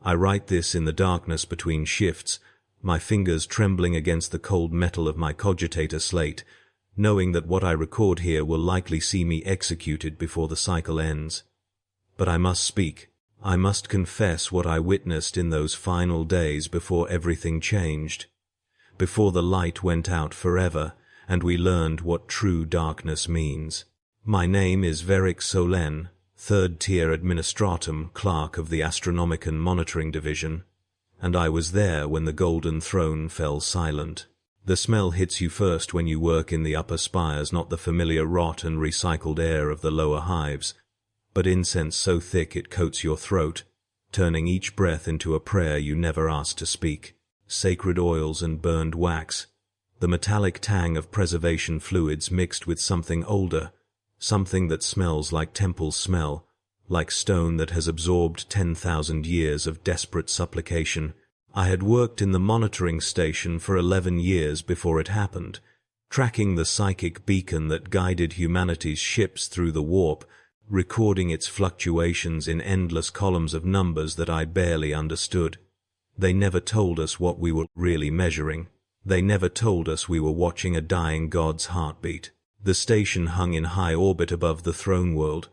I write this in the darkness between shifts, my fingers trembling against the cold metal of my cogitator slate, knowing that what I record here will likely see me executed before the cycle ends. But I must speak. I must confess what I witnessed in those final days before everything changed, before the light went out forever and we learned what true darkness means. My name is Veric Solen, third-tier administratum clerk of the Astronomican monitoring division, and I was there when the golden throne fell silent. The smell hits you first when you work in the upper spires, not the familiar rot and recycled air of the lower hives, but incense so thick it coats your throat, turning each breath into a prayer you never asked to speak. Sacred oils and burned wax, the metallic tang of preservation fluids mixed with something older, something that smells like temples smell, like stone that has absorbed 10,000 years of desperate supplication. I had worked in the monitoring station for 11 years before it happened, tracking the psychic beacon that guided humanity's ships through the warp, recording its fluctuations in endless columns of numbers that I barely understood. They never told us what we were really measuring. They never told us we were watching a dying god's heartbeat. The station hung in high orbit above the throne world,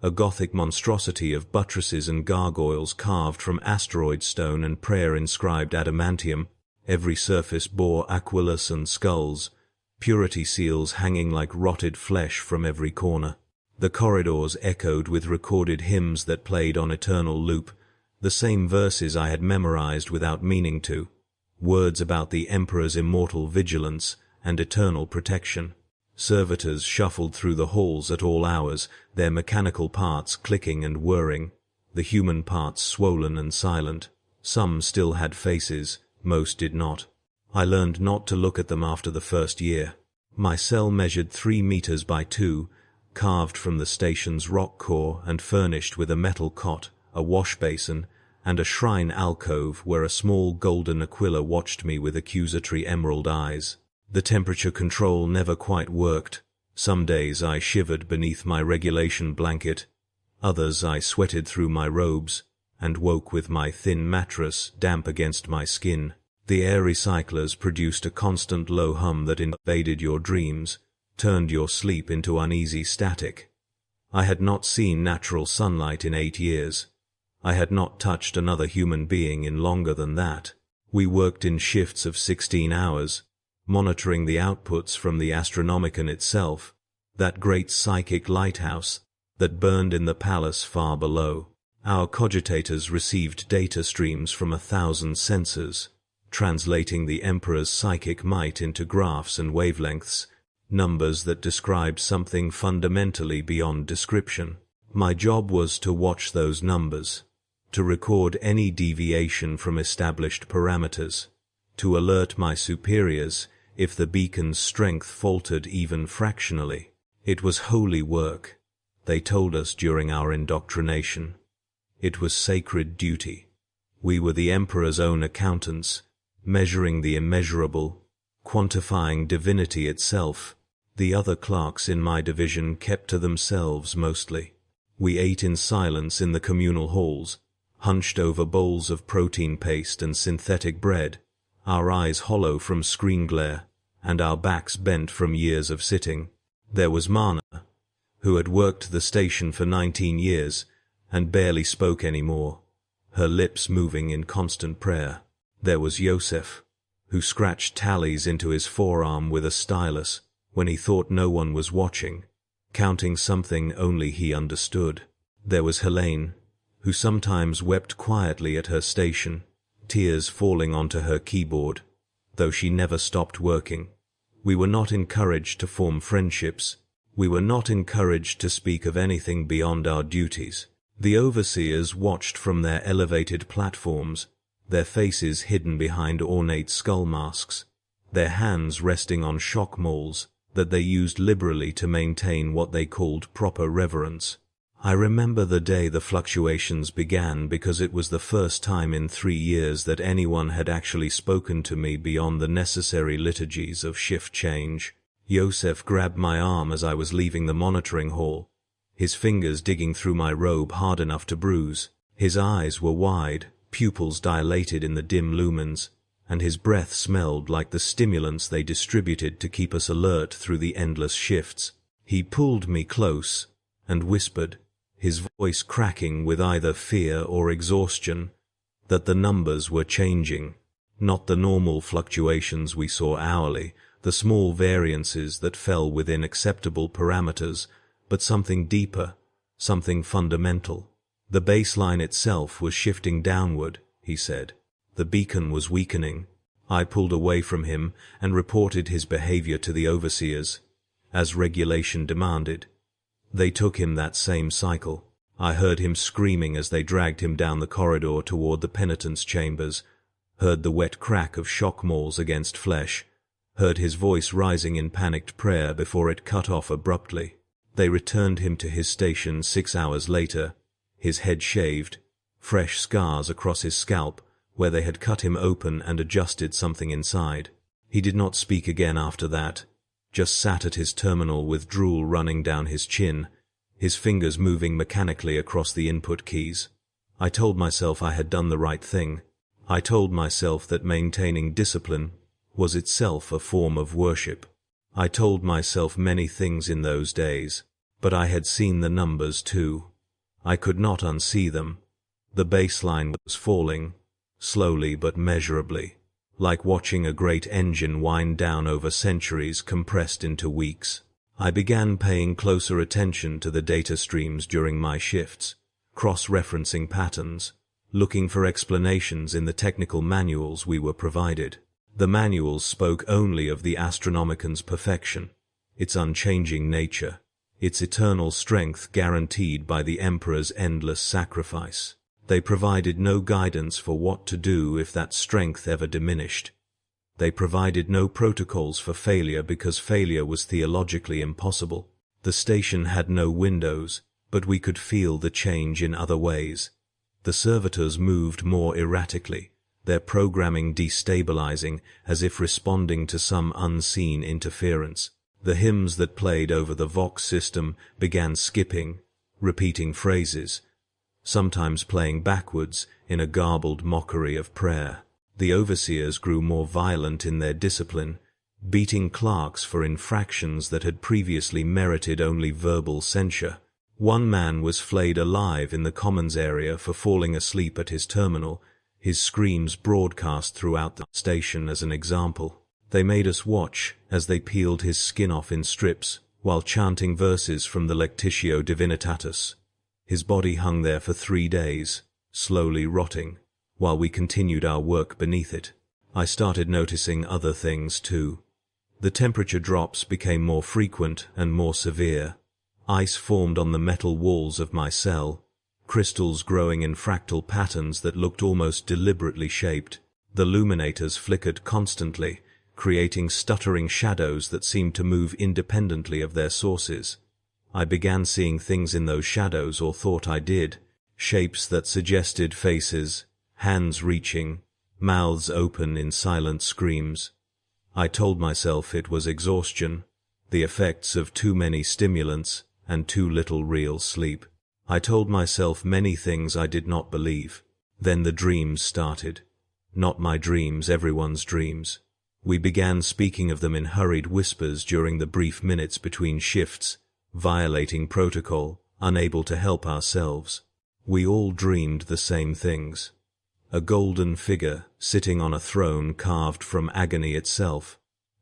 a Gothic monstrosity of buttresses and gargoyles carved from asteroid stone and prayer-inscribed adamantium. Every surface bore aquilus and skulls, purity seals hanging like rotted flesh from every corner. The corridors echoed with recorded hymns that played on eternal loop, the same verses I had memorized without meaning to, words about the Emperor's immortal vigilance and eternal protection. Servitors shuffled through the halls at all hours, their mechanical parts clicking and whirring, the human parts swollen and silent. Some still had faces, most did not. I learned not to look at them after the first year. My cell measured 3 meters by 2, carved from the station's rock core and furnished with a metal cot, a wash basin, and a shrine alcove where a small golden aquila watched me with accusatory emerald eyes. The temperature control never quite worked. Some days I shivered beneath my regulation blanket, others I sweated through my robes, and woke with my thin mattress damp against my skin. The air recyclers produced a constant low hum that invaded your dreams, turned your sleep into uneasy static. I had not seen natural sunlight in 8 years. I had not touched another human being in longer than that. We worked in shifts of 16 hours, monitoring the outputs from the Astronomican itself, that great psychic lighthouse that burned in the palace far below. Our cogitators received data streams from 1,000 sensors, translating the Emperor's psychic might into graphs and wavelengths, numbers that described something fundamentally beyond description. My job was to watch those numbers, to record any deviation from established parameters, to alert my superiors if the beacon's strength faltered even fractionally. It was holy work, they told us during our indoctrination. It was sacred duty. We were the Emperor's own accountants, measuring the immeasurable, quantifying divinity itself. The other clerks in my division kept to themselves mostly. We ate in silence in the communal halls, hunched over bowls of protein paste and synthetic bread, our eyes hollow from screen glare, and our backs bent from years of sitting. There was Mana, who had worked the station for 19 years, and barely spoke anymore, her lips moving in constant prayer. There was Yosef, who scratched tallies into his forearm with a stylus when he thought no one was watching, counting something only he understood. There was Helene, who sometimes wept quietly at her station, tears falling onto her keyboard, though she never stopped working. We were not encouraged to form friendships. We were not encouraged to speak of anything beyond our duties. The overseers watched from their elevated platforms, their faces hidden behind ornate skull masks, their hands resting on shock moles that they used liberally to maintain what they called proper reverence. I remember the day the fluctuations began because it was the first time in 3 years that anyone had actually spoken to me beyond the necessary liturgies of shift change. Yosef grabbed my arm as I was leaving the monitoring hall, his fingers digging through my robe hard enough to bruise. His eyes were wide, pupils dilated in the dim lumens, and his breath smelled like the stimulants they distributed to keep us alert through the endless shifts. He pulled me close and whispered, his voice cracking with either fear or exhaustion, that the numbers were changing. Not the normal fluctuations we saw hourly, the small variances that fell within acceptable parameters, but something deeper, something fundamental. The baseline itself was shifting downward, he said. The beacon was weakening. I pulled away from him and reported his behavior to the overseers, as regulation demanded. They took him that same cycle. I heard him screaming as they dragged him down the corridor toward the penitence chambers, heard the wet crack of shock mauls against flesh, heard his voice rising in panicked prayer before it cut off abruptly. They returned him to his station 6 hours later, his head shaved, fresh scars across his scalp where they had cut him open and adjusted something inside. He did not speak again after that, just sat at his terminal with drool running down his chin, his fingers moving mechanically across the input keys. I told myself I had done the right thing. I told myself that maintaining discipline was itself a form of worship. I told myself many things in those days, but I had seen the numbers too. I could not unsee them. The baseline was falling, slowly but measurably, like watching a great engine wind down over centuries compressed into weeks. I began paying closer attention to the data streams during my shifts, cross-referencing patterns, looking for explanations in the technical manuals we were provided. The manuals spoke only of the Astronomican's perfection, its unchanging nature, its eternal strength guaranteed by the Emperor's endless sacrifice. They provided no guidance for what to do if that strength ever diminished. They provided no protocols for failure because failure was theologically impossible. The station had no windows, but we could feel the change in other ways. The servitors moved more erratically, their programming destabilizing as if responding to some unseen interference. The hymns that played over the Vox system began skipping, repeating phrases, sometimes playing backwards in a garbled mockery of prayer. The overseers grew more violent in their discipline, beating clerks for infractions that had previously merited only verbal censure. One man was flayed alive in the commons area for falling asleep at his terminal, his screams broadcast throughout the station as an example. They made us watch as they peeled his skin off in strips, while chanting verses from the Lectitio Divinitatis. His body hung there for 3 days, slowly rotting, while we continued our work beneath it. I started noticing other things too. The temperature drops became more frequent and more severe. Ice formed on the metal walls of my cell, crystals growing in fractal patterns that looked almost deliberately shaped. The luminators flickered constantly, creating stuttering shadows that seemed to move independently of their sources. I began seeing things in those shadows, or thought I did, shapes that suggested faces, hands reaching, mouths open in silent screams. I told myself it was exhaustion, the effects of too many stimulants and too little real sleep. I told myself many things I did not believe. Then the dreams started. Not my dreams, everyone's dreams. We began speaking of them in hurried whispers during the brief minutes between shifts, violating protocol, unable to help ourselves. We all dreamed the same things. A golden figure sitting on a throne carved from agony itself.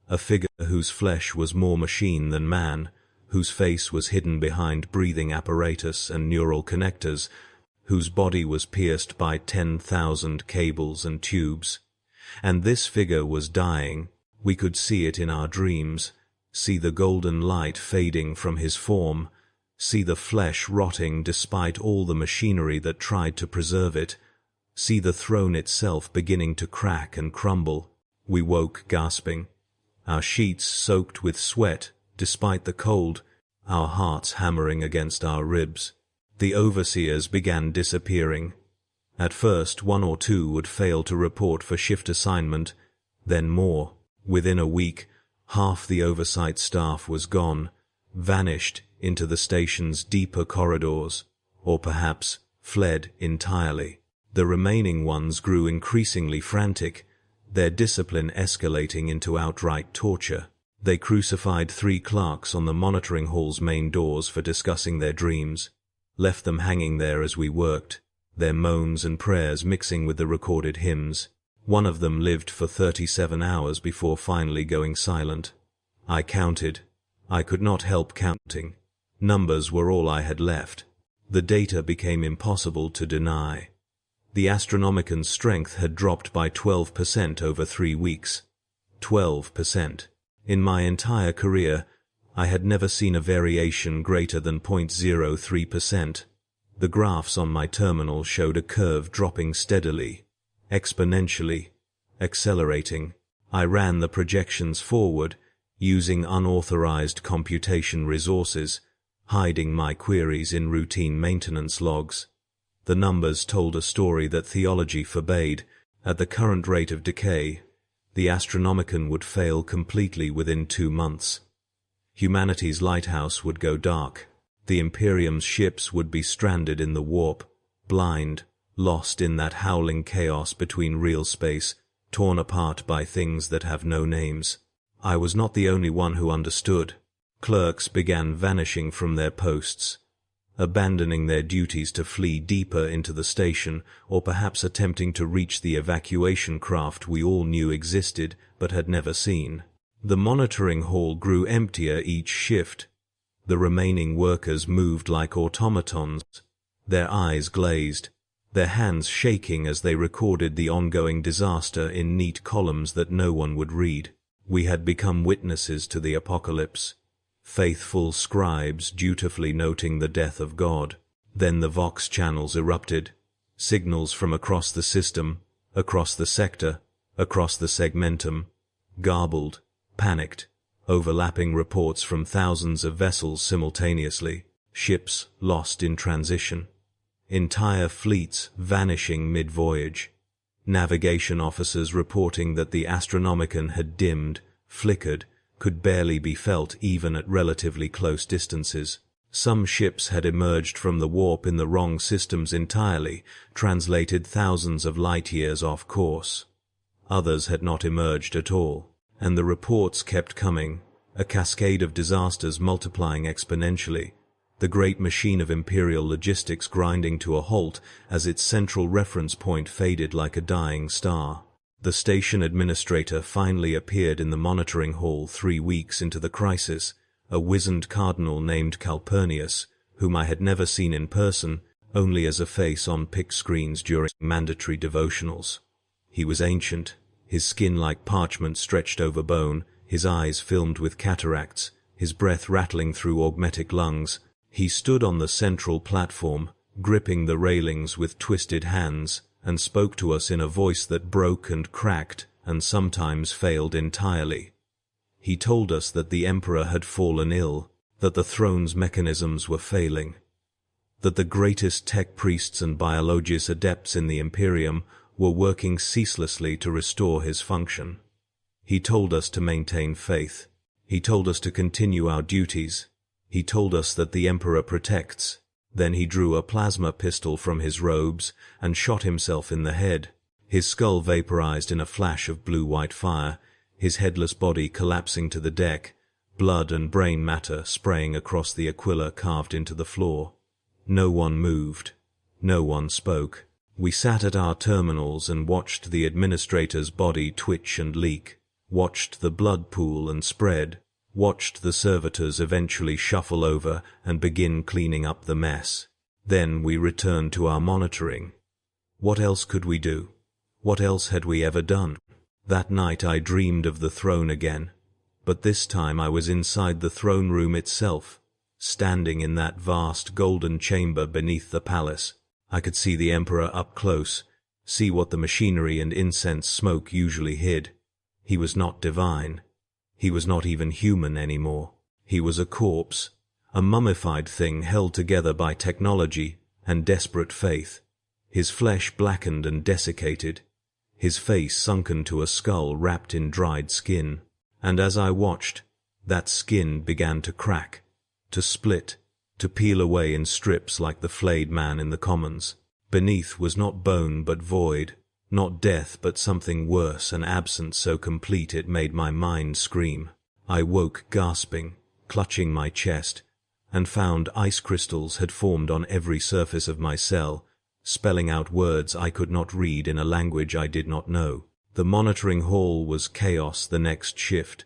A figure whose flesh was more machine than man, whose face was hidden behind breathing apparatus and neural connectors, whose body was pierced by 10,000 cables and tubes. And this figure was dying. We could see it in our dreams, see the golden light fading from his form, see the flesh rotting despite all the machinery that tried to preserve it, see the throne itself beginning to crack and crumble. We woke gasping, our sheets soaked with sweat despite the cold, our hearts hammering against our ribs. The overseers began disappearing. At first 1 or 2 would fail to report for shift assignment, then more. Within a week, half the oversight staff was gone, vanished into the station's deeper corridors, or perhaps fled entirely. The remaining ones grew increasingly frantic, their discipline escalating into outright torture. They crucified 3 clerks on the monitoring hall's main doors for discussing their dreams, left them hanging there as we worked, their moans and prayers mixing with the recorded hymns. One of them lived for 37 hours before finally going silent. I counted. I could not help counting. Numbers were all I had left. The data became impossible to deny. The Astronomican's strength had dropped by 12% over 3 weeks. 12%. In my entire career, I had never seen a variation greater than 0.03%. The graphs on my terminal showed a curve dropping steadily, exponentially, accelerating. I ran the projections forward, using unauthorized computation resources, hiding my queries in routine maintenance logs. The numbers told a story that theology forbade. At the current rate of decay, the Astronomican would fail completely within 2 months. Humanity's lighthouse would go dark. The Imperium's ships would be stranded in the warp, blind, lost in that howling chaos between real space, torn apart by things that have no names. I was not the only one who understood. Clerks began vanishing from their posts, abandoning their duties to flee deeper into the station, or perhaps attempting to reach the evacuation craft we all knew existed but had never seen. The monitoring hall grew emptier each shift. The remaining workers moved like automatons, their eyes glazed, their hands shaking as they recorded the ongoing disaster in neat columns that no one would read. We had become witnesses to the apocalypse, faithful scribes dutifully noting the death of God. Then the Vox channels erupted, signals from across the system, across the sector, across the segmentum, garbled, panicked, overlapping reports from thousands of vessels simultaneously, ships lost in transition, entire fleets vanishing mid-voyage, navigation officers reporting that the Astronomican had dimmed, flickered, could barely be felt even at relatively close distances. Some ships had emerged from the warp in the wrong systems entirely, translated thousands of light-years off course. Others had not emerged at all, and the reports kept coming, a cascade of disasters multiplying exponentially, the great machine of Imperial logistics grinding to a halt as its central reference point faded like a dying star. The station administrator finally appeared in the monitoring hall 3 weeks into the crisis, a wizened cardinal named Calpurnius, whom I had never seen in person, only as a face on pic screens during mandatory devotionals. He was ancient, his skin like parchment stretched over bone, his eyes filmed with cataracts, his breath rattling through augmetic lungs. He stood on the central platform, gripping the railings with twisted hands, and spoke to us in a voice that broke and cracked and sometimes failed entirely. He told us that the Emperor had fallen ill, that the throne's mechanisms were failing, that the greatest tech priests and biologists adepts in the Imperium were working ceaselessly to restore his function. He told us to maintain faith. He told us to continue our duties. He told us that the Emperor protects. Then he drew a plasma pistol from his robes and shot himself in the head. His skull vaporized in a flash of blue-white fire, his headless body collapsing to the deck, blood and brain matter spraying across the aquila carved into the floor. No one moved. No one spoke. We sat at our terminals and watched the administrator's body twitch and leak, watched the blood pool and spread, watched the servitors eventually shuffle over and begin cleaning up the mess. Then we returned to our monitoring. What else could we do? What else had we ever done? That night I dreamed of the throne again, but this time I was inside the throne room itself, standing in that vast golden chamber beneath the palace. I could see the Emperor up close, see what the machinery and incense smoke usually hid. He was not divine. He was not even human anymore. He was a corpse, a mummified thing held together by technology and desperate faith, his flesh blackened and desiccated, his face sunken to a skull wrapped in dried skin. And as I watched, that skin began to crack, to split, to peel away in strips like the flayed man in the commons. Beneath was not bone but void, not death but something worse, an absence so complete it made my mind scream. I woke gasping, clutching my chest, and found ice crystals had formed on every surface of my cell, spelling out words I could not read in a language I did not know. The monitoring hall was chaos the next shift.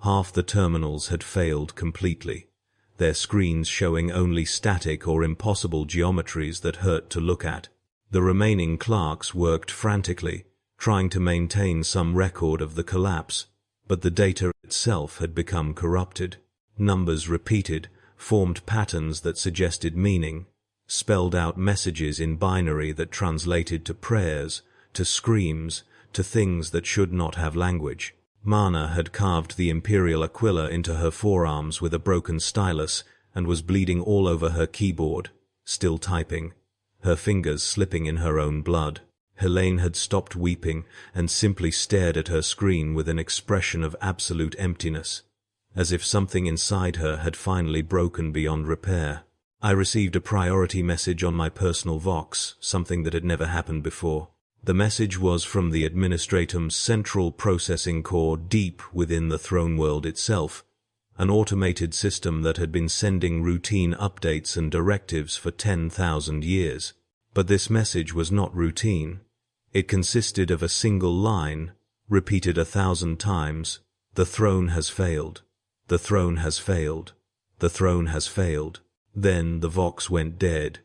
Half the terminals had failed completely, their screens showing only static or impossible geometries that hurt to look at. The remaining clerks worked frantically, trying to maintain some record of the collapse, but the data itself had become corrupted. Numbers repeated, formed patterns that suggested meaning, spelled out messages in binary that translated to prayers, to screams, to things that should not have language. Mana had carved the Imperial Aquila into her forearms with a broken stylus and was bleeding all over her keyboard, still typing, her fingers slipping in her own blood. Helene had stopped weeping and simply stared at her screen with an expression of absolute emptiness, as if something inside her had finally broken beyond repair. I received a priority message on my personal Vox, something that had never happened before. The message was from the Administratum's central processing core deep within the throne world itself, an automated system that had been sending routine updates and directives for 10,000 years. But this message was not routine. It consisted of a single line, repeated 1,000 times: "The throne has failed. The throne has failed. The throne has failed." Then the Vox went dead,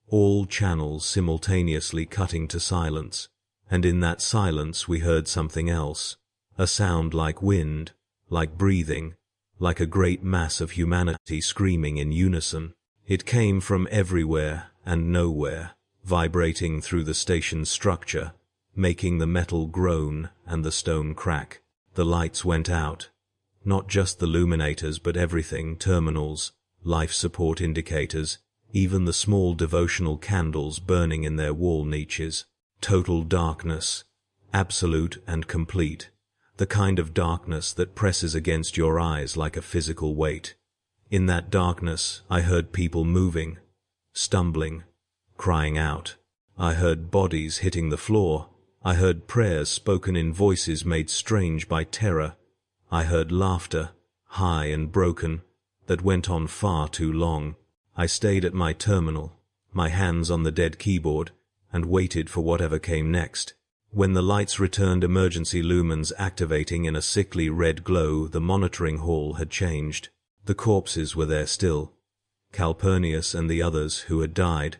all channels simultaneously cutting to silence, and in that silence we heard something else, a sound like wind, like breathing, like a great mass of humanity screaming in unison. It came from everywhere and nowhere, vibrating through the station's structure, making the metal groan and the stone crack. The lights went out. Not just the luminators but everything, terminals, life support indicators, even the small devotional candles burning in their wall niches. Total darkness, absolute and complete, the kind of darkness that presses against your eyes like a physical weight. In that darkness I heard people moving, stumbling, crying out. I heard bodies hitting the floor. I heard prayers spoken in voices made strange by terror. I heard laughter, high and broken, that went on far too long. I stayed at my terminal, my hands on the dead keyboard, and waited for whatever came next. When the lights returned, emergency lumens activating in a sickly red glow, the monitoring hall had changed. The corpses were there still, Calpurnius and the others who had died,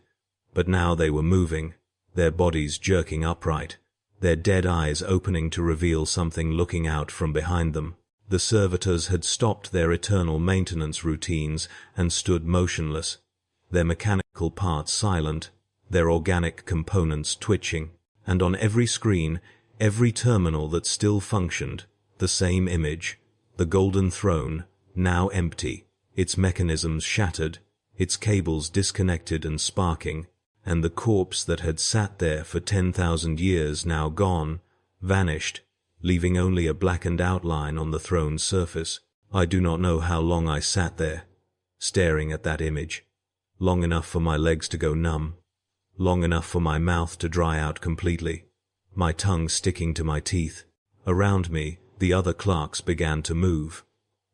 but now they were moving, their bodies jerking upright, their dead eyes opening to reveal something looking out from behind them. The servitors had stopped their eternal maintenance routines and stood motionless, their mechanical parts silent, their organic components twitching, and on every screen, every terminal that still functioned, the same image, the golden throne, now empty, its mechanisms shattered, its cables disconnected and sparking, and the corpse that had sat there for 10,000 years now gone, vanished, leaving only a blackened outline on the throne's surface. I do not know how long I sat there, staring at that image. Long enough for my legs to go numb, long enough for my mouth to dry out completely, my tongue sticking to my teeth. Around me, the other clerks began to move.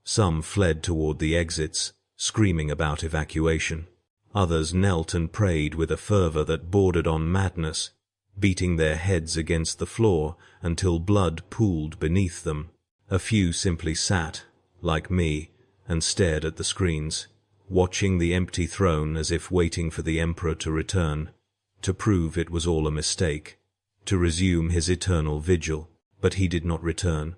Some fled toward the exits, screaming about evacuation. Others knelt and prayed with a fervor that bordered on madness, beating their heads against the floor until blood pooled beneath them. A few simply sat, like me, and stared at the screens, watching the empty throne as if waiting for the Emperor to return, to prove it was all a mistake, to resume his eternal vigil. But he did not return.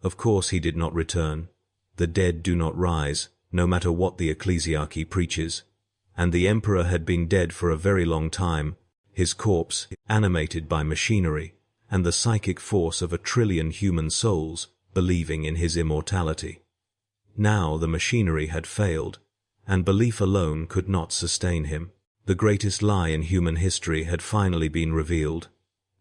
Of course he did not return. The dead do not rise, no matter what the ecclesiarchy preaches. And the Emperor had been dead for a very long time, his corpse animated by machinery, and the psychic force of 1 trillion human souls believing in his immortality. Now the machinery had failed, and belief alone could not sustain him. The greatest lie in human history had finally been revealed.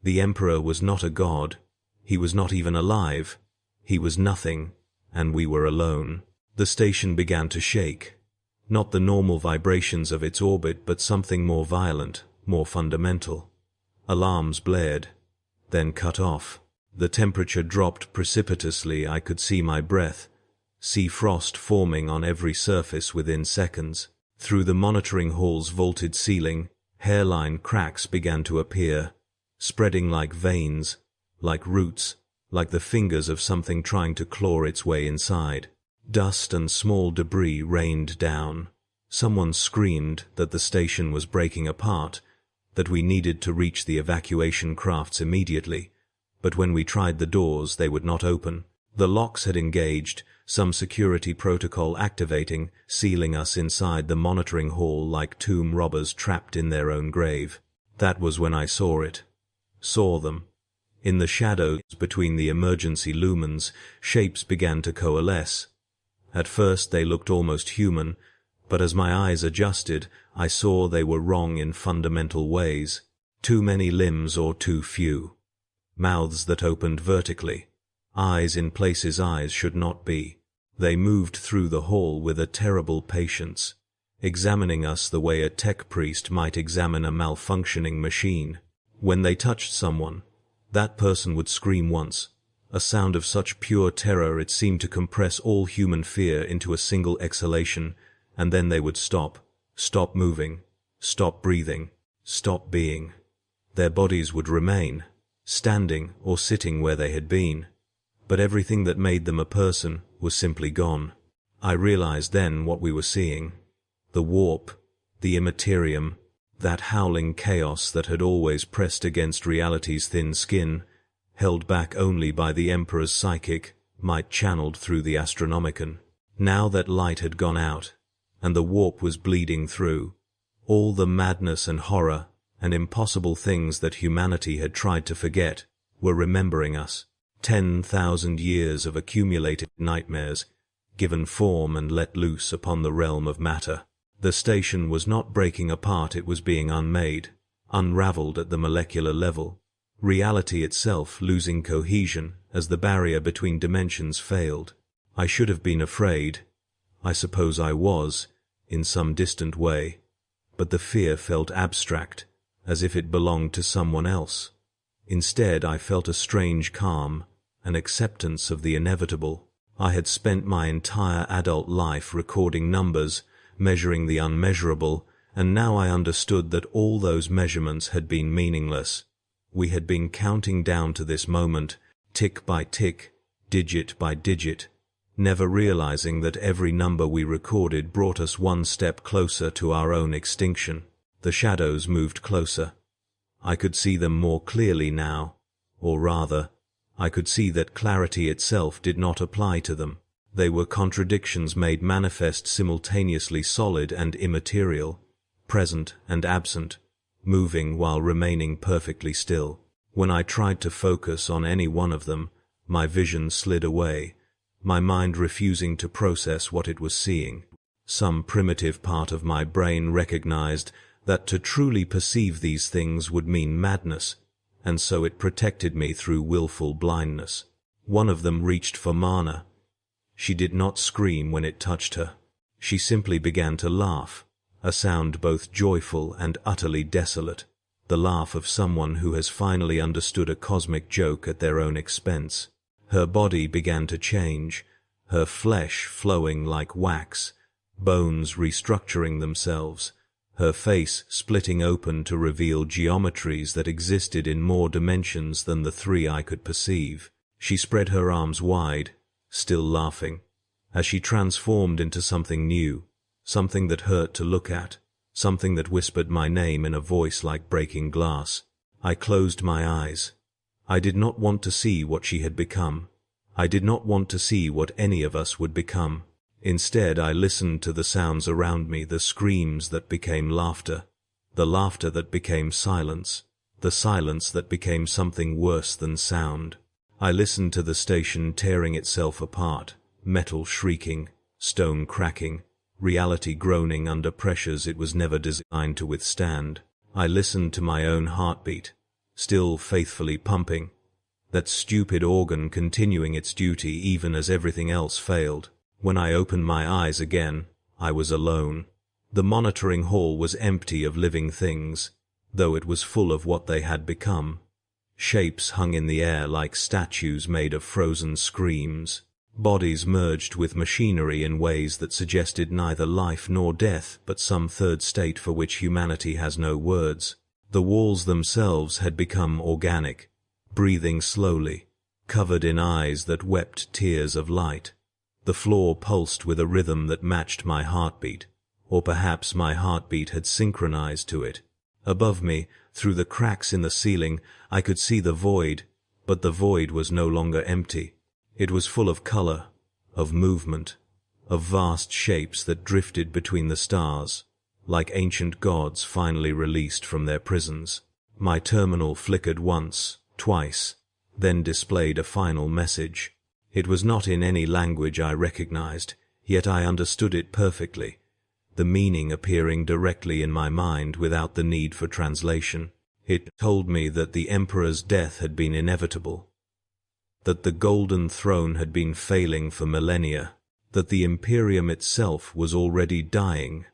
The Emperor was not a god. He was not even alive. He was nothing, and we were alone. The station began to shake. Not the normal vibrations of its orbit, but something more violent, more fundamental. Alarms blared, then cut off. The temperature dropped precipitously. I could see my breath, see frost forming on every surface within seconds. Through the monitoring hall's vaulted ceiling, hairline cracks began to appear, spreading like veins, like roots, like the fingers of something trying to claw its way inside. Dust and small debris rained down. Someone screamed that the station was breaking apart, that we needed to reach the evacuation crafts immediately, but when we tried the doors, they would not open. The locks had engaged, some security protocol activating, sealing us inside the monitoring hall like tomb robbers trapped in their own grave. That was when I saw it. Saw them. In the shadows between the emergency lumens, shapes began to coalesce. At first they looked almost human, but as my eyes adjusted, I saw they were wrong in fundamental ways. Too many limbs or too few. Mouths that opened vertically. Eyes in places eyes should not be. They moved through the hall with a terrible patience, examining us the way a tech priest might examine a malfunctioning machine. When they touched someone, that person would scream once, a sound of such pure terror it seemed to compress all human fear into a single exhalation, and then they would stop moving, stop breathing, stop being. Their bodies would remain, standing or sitting where they had been, but everything that made them a person was simply gone. I realized then what we were seeing. The warp, the Imperium, that howling chaos that had always pressed against reality's thin skin, held back only by the Emperor's psychic might channeled through the Astronomican. Now that light had gone out, and the warp was bleeding through, all the madness and horror and impossible things that humanity had tried to forget were remembering us. 10,000 years of accumulated nightmares, given form and let loose upon the realm of matter. The station was not breaking apart, it was being unmade, unraveled at the molecular level. Reality itself losing cohesion as the barrier between dimensions failed. I should have been afraid. I suppose I was, in some distant way, but the fear felt abstract, as if it belonged to someone else. Instead, I felt a strange calm, an acceptance of the inevitable. I had spent my entire adult life recording numbers, measuring the unmeasurable, and now I understood that all those measurements had been meaningless. We had been counting down to this moment, tick by tick, digit by digit, never realizing that every number we recorded brought us one step closer to our own extinction. The shadows moved closer. I could see them more clearly now, or rather, I could see that clarity itself did not apply to them. They were contradictions made manifest simultaneously, solid and immaterial, present and absent, moving while remaining perfectly still. When I tried to focus on any one of them, my vision slid away, my mind refusing to process what it was seeing. Some primitive part of my brain recognized that to truly perceive these things would mean madness, and so it protected me through willful blindness. One of them reached for Mana. She did not scream when it touched her. She simply began to laugh, a sound both joyful and utterly desolate, the laugh of someone who has finally understood a cosmic joke at their own expense. Her body began to change, her flesh flowing like wax, bones restructuring themselves, her face splitting open to reveal geometries that existed in more dimensions than the three I could perceive. She spread her arms wide, still laughing, as she transformed into something new, something that hurt to look at, something that whispered my name in a voice like breaking glass. I closed my eyes. I did not want to see what she had become. I did not want to see what any of us would become. Instead, I listened to the sounds around me, the screams that became laughter, the laughter that became silence, the silence that became something worse than sound. I listened to the station tearing itself apart, metal shrieking, stone cracking, reality groaning under pressures it was never designed to withstand. I listened to my own heartbeat, still faithfully pumping, that stupid organ continuing its duty even as everything else failed. When I opened my eyes again, I was alone. The monitoring hall was empty of living things. though it was full of what they had become. Shapes hung in the air like statues made of frozen screams. Bodies merged with machinery in ways that suggested neither life nor death, but some third state for which humanity has no words. The walls themselves had become organic, breathing slowly, covered in eyes that wept tears of light. The floor pulsed with a rhythm that matched my heartbeat, or perhaps my heartbeat had synchronized to it. Above me, through the cracks in the ceiling, I could see the void, but the void was no longer empty. It was full of color, of movement, of vast shapes that drifted between the stars, like ancient gods finally released from their prisons. My terminal flickered once, twice, then displayed a final message. It was not in any language I recognized, yet I understood it perfectly, the meaning appearing directly in my mind without the need for translation. It told me that the Emperor's death had been inevitable, that the Golden Throne had been failing for millennia, that the Imperium itself was already dying,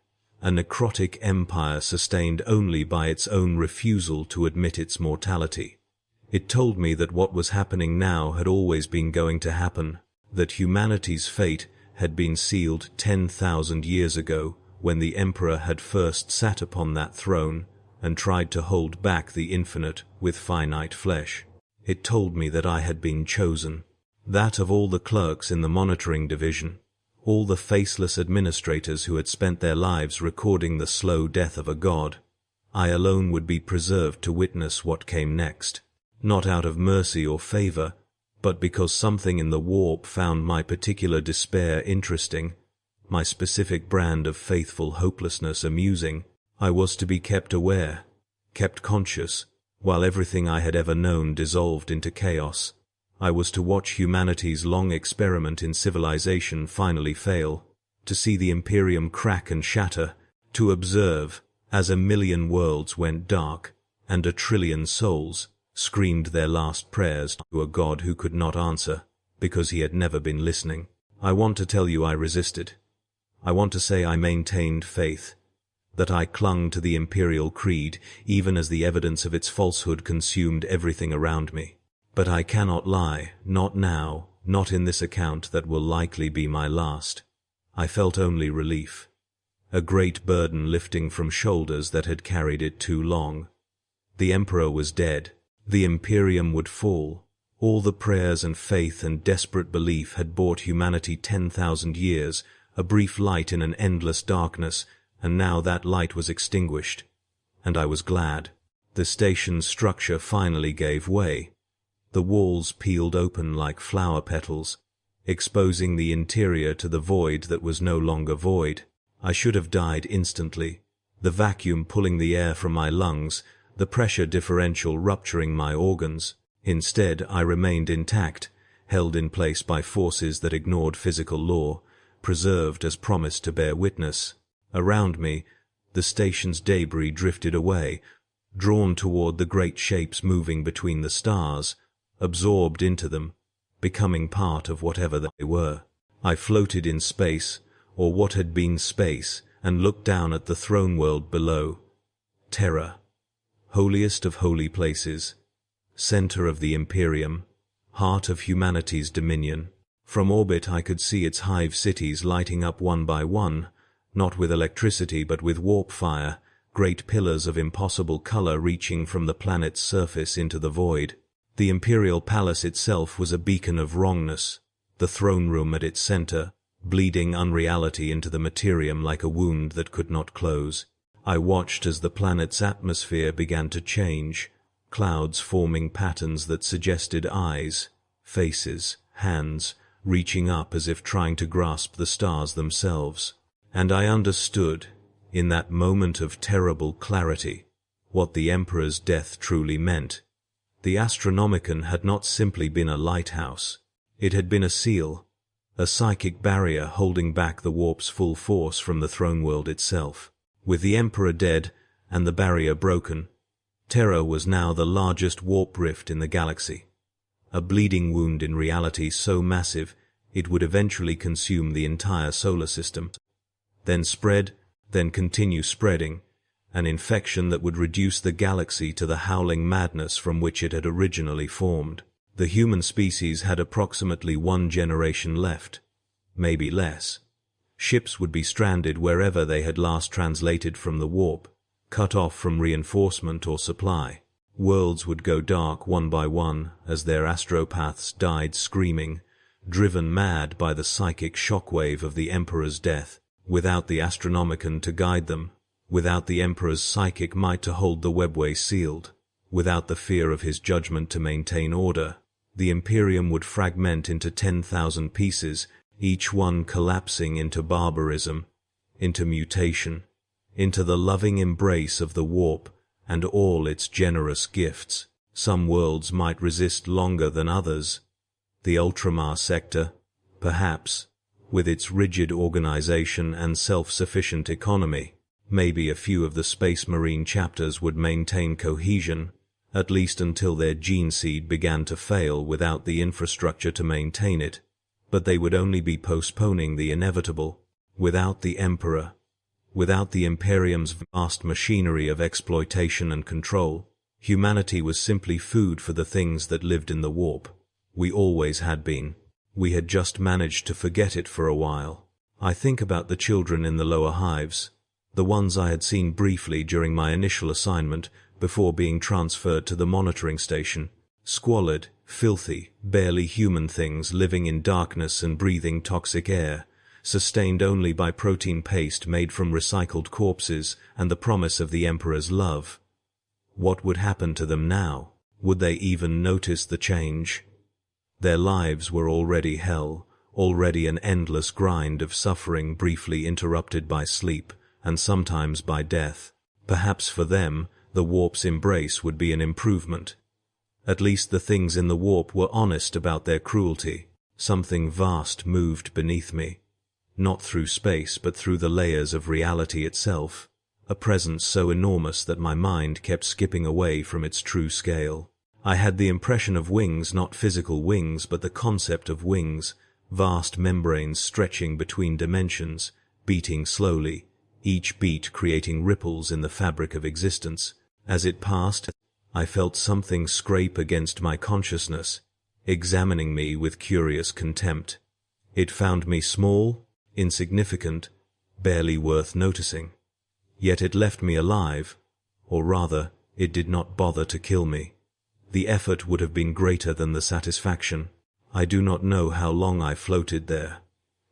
a necrotic empire sustained only by its own refusal to admit its mortality. It told me that what was happening now had always been going to happen, that humanity's fate had been sealed 10,000 years ago when the Emperor had first sat upon that throne and tried to hold back the infinite with finite flesh. It told me that I had been chosen, that of all the clerks in the monitoring division, all the faceless administrators who had spent their lives recording the slow death of a god, I alone would be preserved to witness what came next, not out of mercy or favor, but because something in the warp found my particular despair interesting, my specific brand of faithful hopelessness amusing. I was to be kept aware, kept conscious, while everything I had ever known dissolved into chaos. I was to watch humanity's long experiment in civilization finally fail, to see the Imperium crack and shatter, to observe as 1,000,000 worlds went dark and 1,000,000,000,000 souls screamed their last prayers to a god who could not answer because he had never been listening. I want to tell you I resisted. I want to say I maintained faith, that I clung to the Imperial creed even as the evidence of its falsehood consumed everything around me. But I cannot lie, not now, not in this account that will likely be my last. I felt only relief, a great burden lifting from shoulders that had carried it too long. The Emperor was dead. The Imperium would fall. All the prayers and faith and desperate belief had bought humanity 10,000 years, a brief light in an endless darkness, and now that light was extinguished, and I was glad. The station's structure finally gave way. The walls peeled open like flower petals, exposing the interior to the void that was no longer void. I should have died instantly, the vacuum pulling the air from my lungs, the pressure differential rupturing my organs. Instead, I remained intact, held in place by forces that ignored physical law, preserved as promised to bear witness. Around me, the station's debris drifted away, drawn toward the great shapes moving between the stars, absorbed into them, becoming part of whatever they were. I floated in space, or what had been space, and looked down at the throne world below. Terra, holiest of holy places, center of the Imperium, heart of humanity's dominion. From orbit I could see its hive cities lighting up one by one, not with electricity but with warp fire, great pillars of impossible color reaching from the planet's surface into the void. The Imperial Palace itself was a beacon of wrongness, the throne room at its center, bleeding unreality into the materium like a wound that could not close. I watched as the planet's atmosphere began to change, clouds forming patterns that suggested eyes, faces, hands, reaching up as if trying to grasp the stars themselves. And I understood, in that moment of terrible clarity, what the Emperor's death truly meant. The Astronomican had not simply been a lighthouse. It had been a seal, a psychic barrier holding back the warp's full force from the throne world itself. With the Emperor dead and the barrier broken, Terra was now the largest warp rift in the galaxy, a bleeding wound in reality so massive it would eventually consume the entire solar system, then spread, then continue spreading, an infection that would reduce the galaxy to the howling madness from which it had originally formed. The human species had approximately 1 generation left, maybe less. Ships would be stranded wherever they had last translated from the warp, cut off from reinforcement or supply. Worlds would go dark one by one as their astropaths died screaming, driven mad by the psychic shockwave of the Emperor's death, without the Astronomican to guide them, without the Emperor's psychic might to hold the webway sealed, without the fear of his judgment to maintain order. The Imperium would fragment into 10,000 pieces, each one collapsing into barbarism, into mutation, into the loving embrace of the warp and all its generous gifts. Some worlds might resist longer than others. The Ultramar sector, perhaps, with its rigid organization and self-sufficient economy. Maybe a few of the Space Marine chapters would maintain cohesion, at least until their gene seed began to fail without the infrastructure to maintain it, but they would only be postponing the inevitable. Without the Emperor, without the Imperium's vast machinery of exploitation and control, humanity was simply food for the things that lived in the warp. We always had been. We had just managed to forget it for a while. I think about the children in the lower hives, the ones I had seen briefly during my initial assignment before being transferred to the monitoring station. Squalid, filthy, barely human things living in darkness and breathing toxic air, sustained only by protein paste made from recycled corpses and the promise of the Emperor's love. What would happen to them now? Would they even notice the change? Their lives were already hell, already an endless grind of suffering briefly interrupted by sleep, and sometimes by death. Perhaps for them, the warp's embrace would be an improvement. At least the things in the warp were honest about their cruelty. Something vast moved beneath me. Not through space but through the layers of reality itself. A presence so enormous that my mind kept skipping away from its true scale. I had the impression of wings, not physical wings, but the concept of wings, vast membranes stretching between dimensions, beating slowly, each beat creating ripples in the fabric of existence. As it passed, I felt something scrape against my consciousness, examining me with curious contempt. It found me small, insignificant, barely worth noticing. Yet it left me alive, or rather, it did not bother to kill me. The effort would have been greater than the satisfaction. I do not know how long I floated there.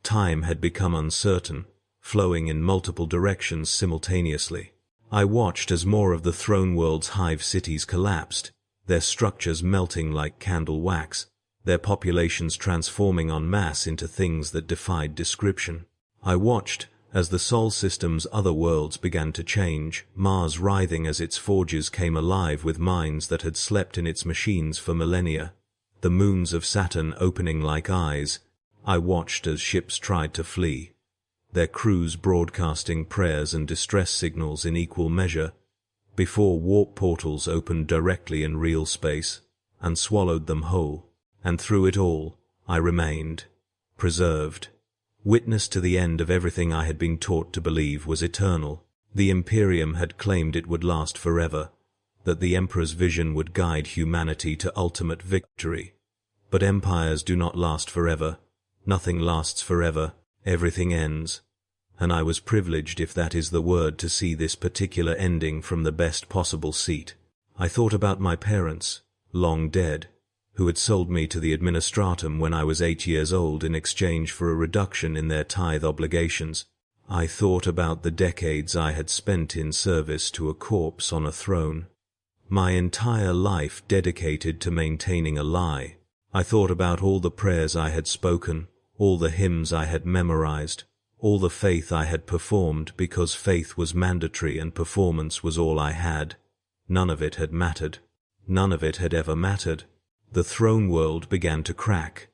Time had become uncertain, flowing in multiple directions simultaneously. I watched as more of the throne world's hive cities collapsed, their structures melting like candle wax, their populations transforming en masse into things that defied description. I watched as the Sol system's other worlds began to change, Mars writhing as its forges came alive with minds that had slept in its machines for millennia, the moons of Saturn opening like eyes. I watched as ships tried to flee, their crews broadcasting prayers and distress signals in equal measure, before warp portals opened directly in real space and swallowed them whole. And through it all, I remained, preserved. Witness to the end of everything I had been taught to believe was eternal. The Imperium had claimed it would last forever, that the Emperor's vision would guide humanity to ultimate victory. But empires do not last forever. Nothing lasts forever. Everything ends. And I was privileged, if that is the word, to see this particular ending from the best possible seat. I thought about my parents, long dead, who had sold me to the administratum when I was 8 years old in exchange for a reduction in their tithe obligations. I thought about the decades I had spent in service to a corpse on a throne. My entire life dedicated to maintaining a lie. I thought about all the prayers I had spoken, all the hymns I had memorized, all the faith I had performed because faith was mandatory and performance was all I had. None of it had mattered. None of it had ever mattered. The throne world began to crack.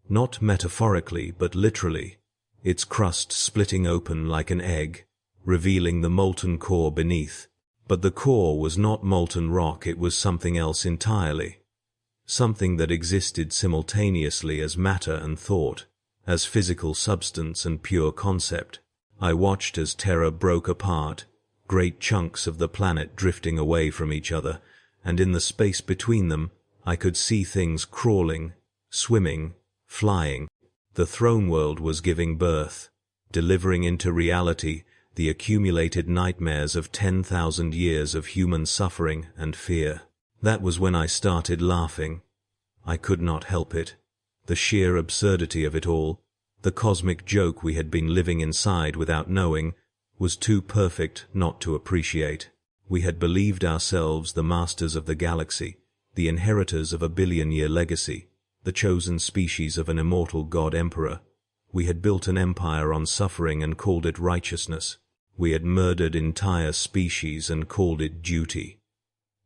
Not metaphorically, but literally, its crust splitting open like an egg, revealing the molten core beneath. But the core was not molten rock, it was something else entirely. Something that existed simultaneously as matter and thought, as physical substance and pure concept. I watched as Terra broke apart, great chunks of the planet drifting away from each other, and in the space between them I could see things crawling, swimming, flying. The throne world was giving birth, delivering into reality the accumulated nightmares of 10,000 years of human suffering and fear. That was when I started laughing. I could not help it. The sheer absurdity of it all, the cosmic joke we had been living inside without knowing, was too perfect not to appreciate. We had believed ourselves the masters of the galaxy, the inheritors of a billion-year legacy, the chosen species of an immortal god-emperor. We had built an empire on suffering and called it righteousness. We had murdered entire species and called it duty.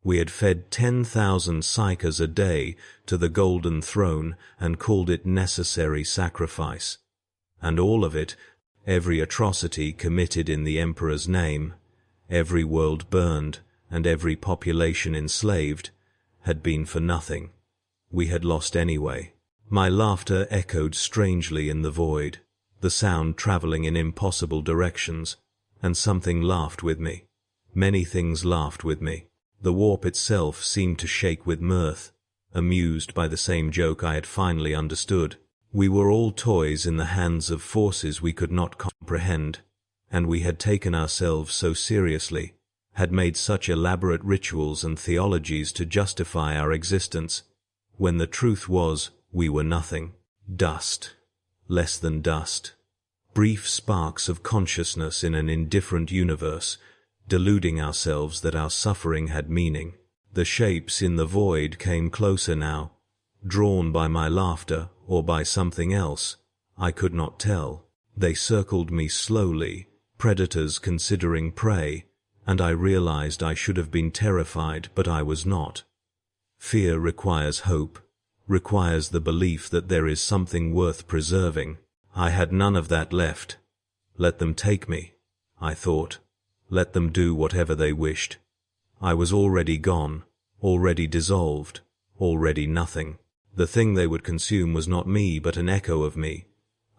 We had fed 10,000 psychers a day to the golden throne and called it necessary sacrifice. And all of it, every atrocity committed in the emperor's name, every world burned and every population enslaved, had been for nothing. We had lost anyway. My laughter echoed strangely in the void, the sound traveling in impossible directions, and something laughed with me. Many things laughed with me. The warp itself seemed to shake with mirth, amused by the same joke I had finally understood. We were all toys in the hands of forces we could not comprehend, and we had taken ourselves so seriously, had made such elaborate rituals and theologies to justify our existence, when the truth was we were nothing. Dust. Less than dust. Brief sparks of consciousness in an indifferent universe, deluding ourselves that our suffering had meaning. The shapes in the void came closer now, drawn by my laughter or by something else. I could not tell. They circled me slowly, predators considering prey, and I realized I should have been terrified, but I was not. Fear requires hope, requires the belief that there is something worth preserving. I had none of that left. Let them take me, I thought. Let them do whatever they wished. I was already gone, already dissolved, already nothing. The thing they would consume was not me, but an echo of me,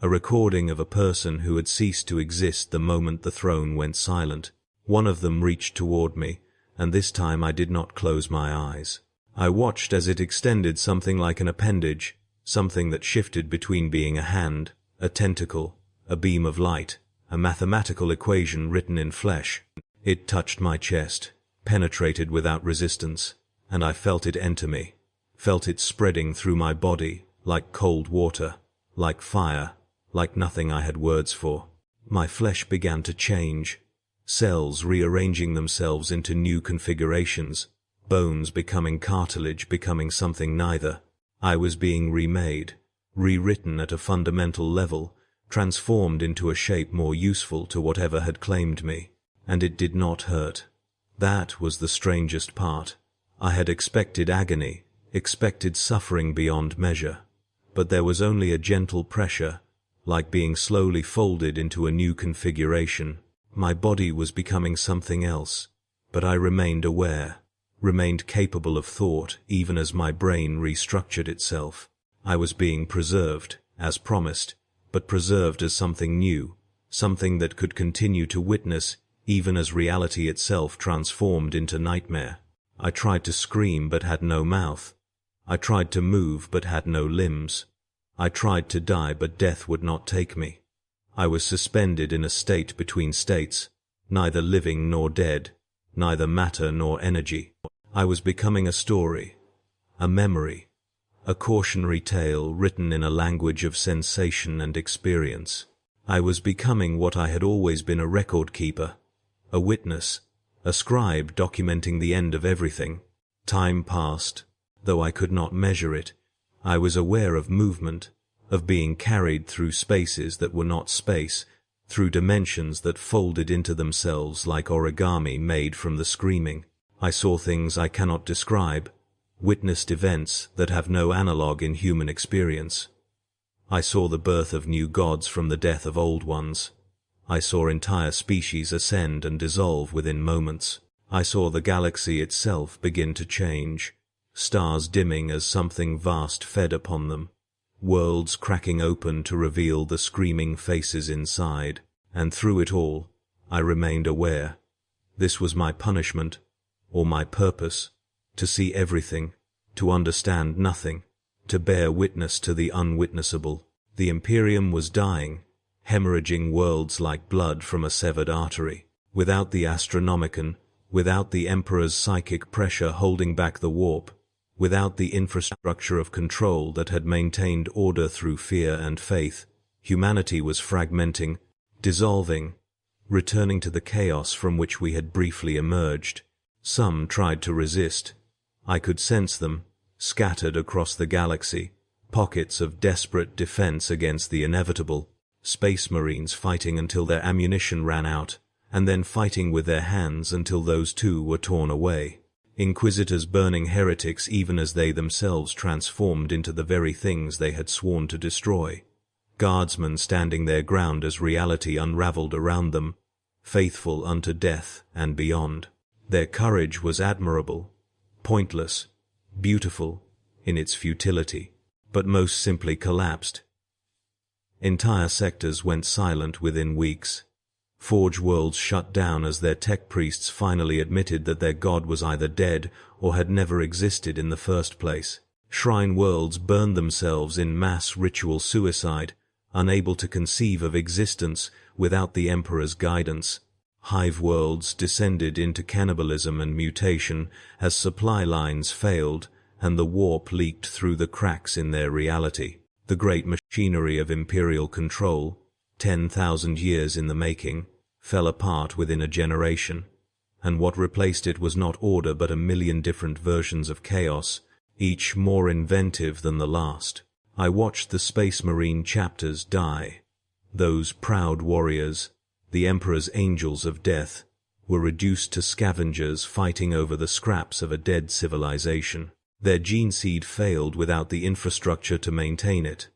a recording of a person who had ceased to exist the moment the throne went silent. One of them reached toward me, and this time I did not close my eyes. I watched as it extended something like an appendage, something that shifted between being a hand, a tentacle, a beam of light, a mathematical equation written in flesh. It touched my chest, penetrated without resistance, and I felt it enter me, felt it spreading through my body, like cold water, like fire, like nothing I had words for. My flesh began to change, cells rearranging themselves into new configurations, bones becoming cartilage, becoming something neither. I was being remade, rewritten at a fundamental level, transformed into a shape more useful to whatever had claimed me, and it did not hurt. That was the strangest part. I had expected agony, expected suffering beyond measure, but there was only a gentle pressure, like being slowly folded into a new configuration. My body was becoming something else, but I remained aware, remained capable of thought even as my brain restructured itself. I was being preserved, as promised, but preserved as something new, something that could continue to witness even as reality itself transformed into nightmare. I tried to scream but had no mouth. I tried to move but had no limbs. I tried to die but death would not take me. I was suspended in a state between states, neither living nor dead, neither matter nor energy. I was becoming a story, a memory, a cautionary tale written in a language of sensation and experience. I was becoming what I had always been, a record keeper, a witness, a scribe documenting the end of everything. Time passed, though I could not measure it. I was aware of movement, of being carried through spaces that were not space, through dimensions that folded into themselves like origami made from the screaming. I saw things I cannot describe, witnessed events that have no analogue in human experience. I saw the birth of new gods from the death of old ones. I saw entire species ascend and dissolve within moments. I saw the galaxy itself begin to change, stars dimming as something vast fed upon them, worlds cracking open to reveal the screaming faces inside, and through it all, I remained aware, This was my punishment, or my purpose, to see everything, to understand nothing, to bear witness to the unwitnessable. The Imperium was dying, hemorrhaging worlds like blood from a severed artery. Without the Astronomican, without the Emperor's psychic pressure holding back the warp, without the infrastructure of control that had maintained order through fear and faith, humanity was fragmenting, dissolving, returning to the chaos from which we had briefly emerged. Some tried to resist. I could sense them, scattered across the galaxy, pockets of desperate defense against the inevitable, space marines fighting until their ammunition ran out, and then fighting with their hands until those too were torn away. Inquisitors burning heretics even as they themselves transformed into the very things they had sworn to destroy. Guardsmen standing their ground as reality unraveled around them, faithful unto death and beyond. Their courage was admirable, pointless, beautiful in its futility, but most simply collapsed. Entire sectors went silent within weeks. Forge worlds shut down as their tech priests finally admitted that their god was either dead or had never existed in the first place. Shrine worlds burned themselves in mass ritual suicide, unable to conceive of existence without the Emperor's guidance. Hive worlds descended into cannibalism and mutation as supply lines failed and the warp leaked through the cracks in their reality. The great machinery of Imperial control, 10,000 years in the making, fell apart within a generation, and what replaced it was not order but a million different versions of chaos, each more inventive than the last. I watched the Space Marine chapters die. Those proud warriors, the Emperor's angels of death, were reduced to scavengers fighting over the scraps of a dead civilization. Their gene seed failed without the infrastructure to maintain it.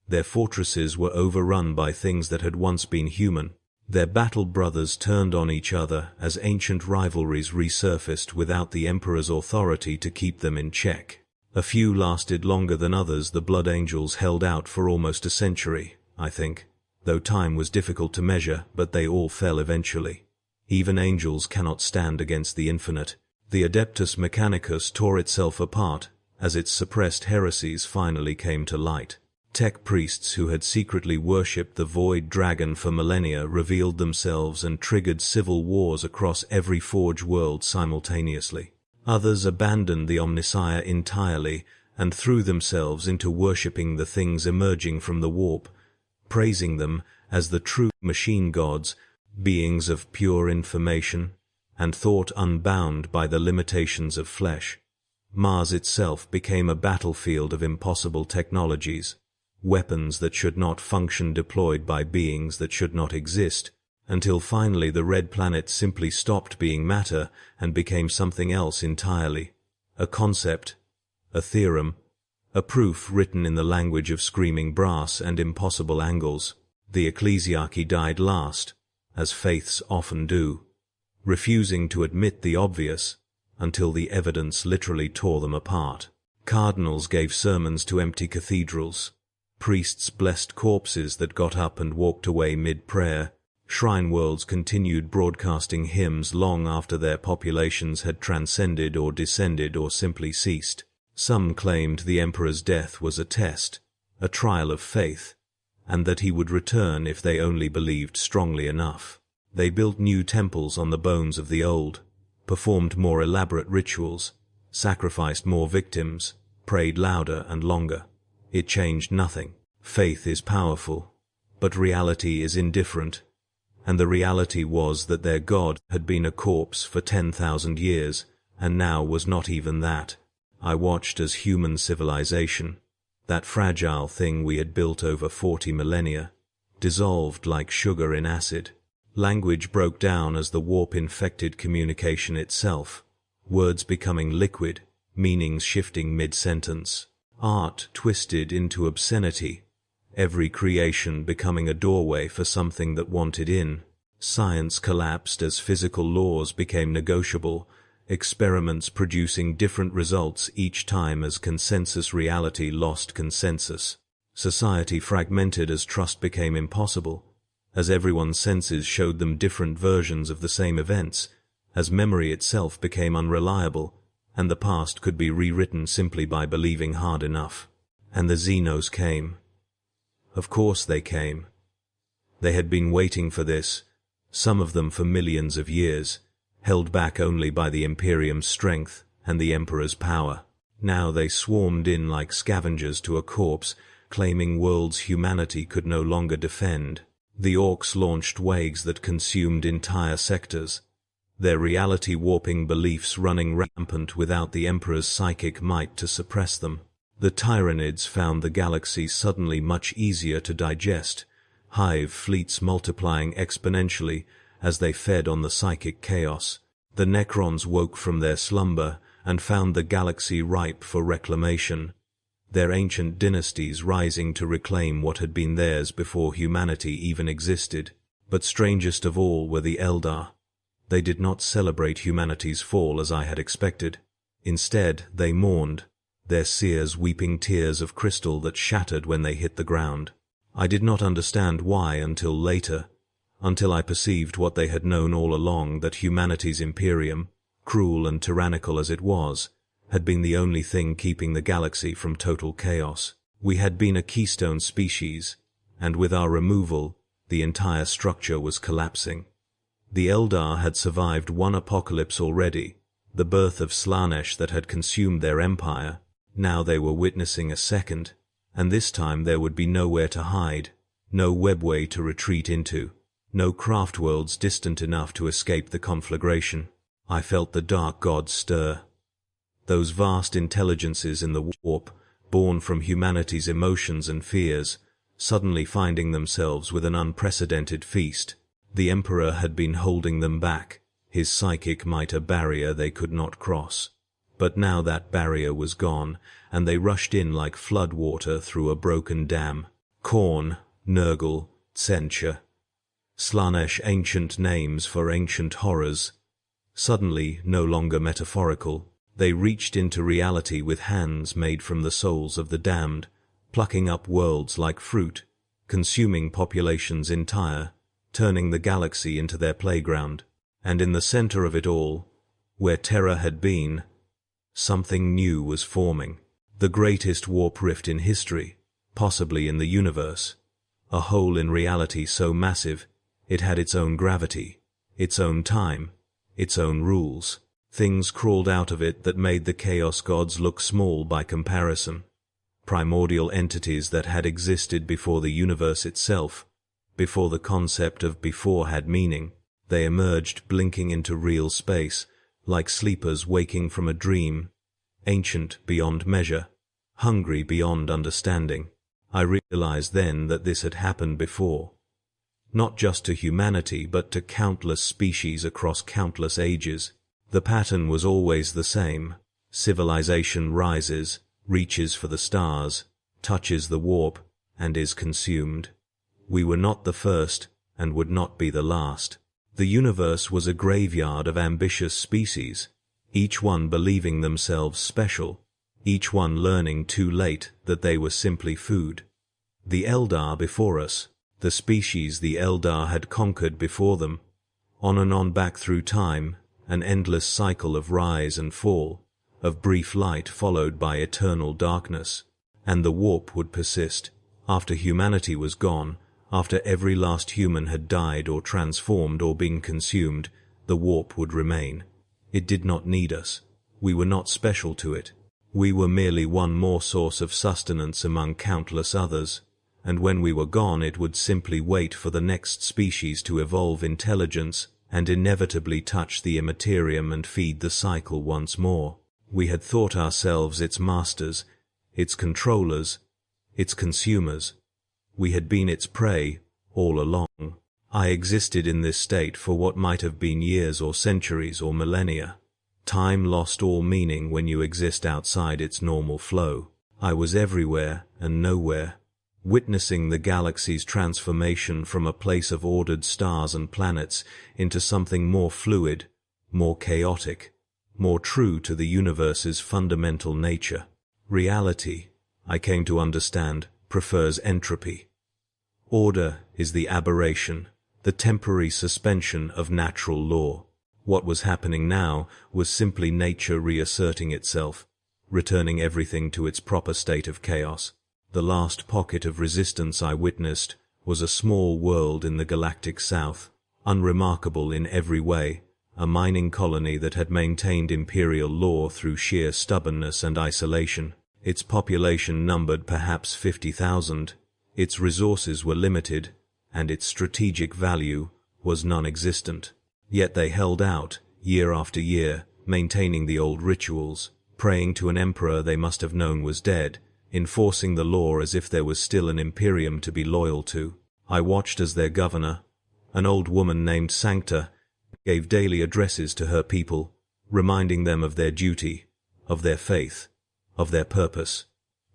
Their fortresses were overrun by things that had once been human. Their battle brothers turned on each other as ancient rivalries resurfaced without the Emperor's authority to keep them in check. A few lasted longer than others. The Blood Angels held out for almost a century, I think, though time was difficult to measure, but they all fell eventually. Even angels cannot stand against the infinite. The Adeptus Mechanicus tore itself apart as its suppressed heresies finally came to light. Tech priests who had secretly worshipped the Void Dragon for millennia revealed themselves and triggered civil wars across every Forge world simultaneously. Others abandoned the Omnissiah entirely and threw themselves into worshipping the things emerging from the warp, praising them as the true machine gods, beings of pure information, and thought unbound by the limitations of flesh. Mars itself became a battlefield of impossible technologies, weapons that should not function deployed by beings that should not exist, until finally the Red Planet simply stopped being matter and became something else entirely. A concept, a theorem, a proof written in the language of screaming brass and impossible angles. The ecclesiarchy died last, as faiths often do, refusing to admit the obvious until the evidence literally tore them apart. Cardinals gave sermons to empty cathedrals. Priests blessed corpses that got up and walked away mid-prayer. Shrine worlds continued broadcasting hymns long after their populations had transcended or descended or simply ceased. Some claimed the Emperor's death was a test, a trial of faith, and that he would return if they only believed strongly enough. They built new temples on the bones of the old, performed more elaborate rituals, sacrificed more victims, prayed louder and longer. It changed nothing. Faith is powerful, but reality is indifferent, and the reality was that their god had been a corpse for 10,000 years, and now was not even that. I watched as human civilization, that fragile thing we had built over 40 millennia, dissolved like sugar in acid. Language broke down as the warp infected communication itself, words becoming liquid, meanings shifting mid-sentence. Art twisted into obscenity, every creation becoming a doorway for something that wanted in. Science collapsed as physical laws became negotiable, experiments producing different results each time as consensus reality lost consensus. Society fragmented as trust became impossible, as everyone's senses showed them different versions of the same events, as memory itself became unreliable, and the past could be rewritten simply by believing hard enough. And the Xenos came. Of course they came. They had been waiting for this, some of them for millions of years, held back only by the Imperium's strength and the Emperor's power. Now they swarmed in like scavengers to a corpse, claiming worlds humanity could no longer defend. The Orcs launched waves that consumed entire sectors, their reality-warping beliefs running rampant without the Emperor's psychic might to suppress them. The Tyranids found the galaxy suddenly much easier to digest, hive fleets multiplying exponentially as they fed on the psychic chaos. The Necrons woke from their slumber and found the galaxy ripe for reclamation, their ancient dynasties rising to reclaim what had been theirs before humanity even existed. But strangest of all were the Eldar. They did not celebrate humanity's fall as I had expected. Instead, they mourned, their seers weeping tears of crystal that shattered when they hit the ground. I did not understand why until later, until I perceived what they had known all along, that humanity's Imperium, cruel and tyrannical as it was, had been the only thing keeping the galaxy from total chaos. We had been a keystone species, and with our removal, the entire structure was collapsing. The Eldar had survived one apocalypse already, the birth of Slaanesh that had consumed their empire. Now they were witnessing a second, and this time there would be nowhere to hide, no webway to retreat into, no craft worlds distant enough to escape the conflagration. I felt the dark gods stir. Those vast intelligences in the warp, born from humanity's emotions and fears, suddenly finding themselves with an unprecedented feast. The Emperor had been holding them back, his psychic might a barrier they could not cross. But now that barrier was gone, and they rushed in like flood water through a broken dam. Khorne, Nurgle, Tsentia. Slaanesh, ancient names for ancient horrors. Suddenly, no longer metaphorical, they reached into reality with hands made from the souls of the damned, plucking up worlds like fruit, consuming populations entire, turning the galaxy into their playground. And in the center of it all, where Terra had been, something new was forming. The greatest warp rift in history, possibly in the universe. A hole in reality so massive, it had its own gravity, its own time, its own rules. Things crawled out of it that made the Chaos Gods look small by comparison. Primordial entities that had existed before the universe itself, before the concept of before had meaning. They emerged blinking into real space, like sleepers waking from a dream, ancient beyond measure, hungry beyond understanding. I realized then that this had happened before. Not just to humanity, but to countless species across countless ages. The pattern was always the same. Civilization rises, reaches for the stars, touches the warp, and is consumed. We were not the first, and would not be the last. The universe was a graveyard of ambitious species, each one believing themselves special, each one learning too late that they were simply food. The Eldar before us, the species the Eldar had conquered before them, on and on back through time, an endless cycle of rise and fall, of brief light followed by eternal darkness. And the warp would persist. After humanity was gone, after every last human had died or transformed or been consumed, the warp would remain. It did not need us. We were not special to it. We were merely one more source of sustenance among countless others, and when we were gone it would simply wait for the next species to evolve intelligence and inevitably touch the immaterium and feed the cycle once more. We had thought ourselves its masters, its controllers, its consumers. We had been its prey all along. I existed in this state for what might have been years or centuries or millennia. Time lost all meaning when you exist outside its normal flow. I was everywhere and nowhere, witnessing the galaxy's transformation from a place of ordered stars and planets into something more fluid, more chaotic, more true to the universe's fundamental nature. Reality, I came to understand, prefers entropy. Order is the aberration, the temporary suspension of natural law. What was happening now was simply nature reasserting itself, returning everything to its proper state of chaos. The last pocket of resistance I witnessed was a small world in the galactic south, unremarkable in every way, a mining colony that had maintained Imperial law through sheer stubbornness and isolation. Its population numbered perhaps 50,000, its resources were limited, and its strategic value was non-existent. Yet they held out, year after year, maintaining the old rituals, praying to an emperor they must have known was dead, enforcing the law as if there was still an Imperium to be loyal to. I watched as their governor, an old woman named Sancta, gave daily addresses to her people, reminding them of their duty, of their faith, of their purpose.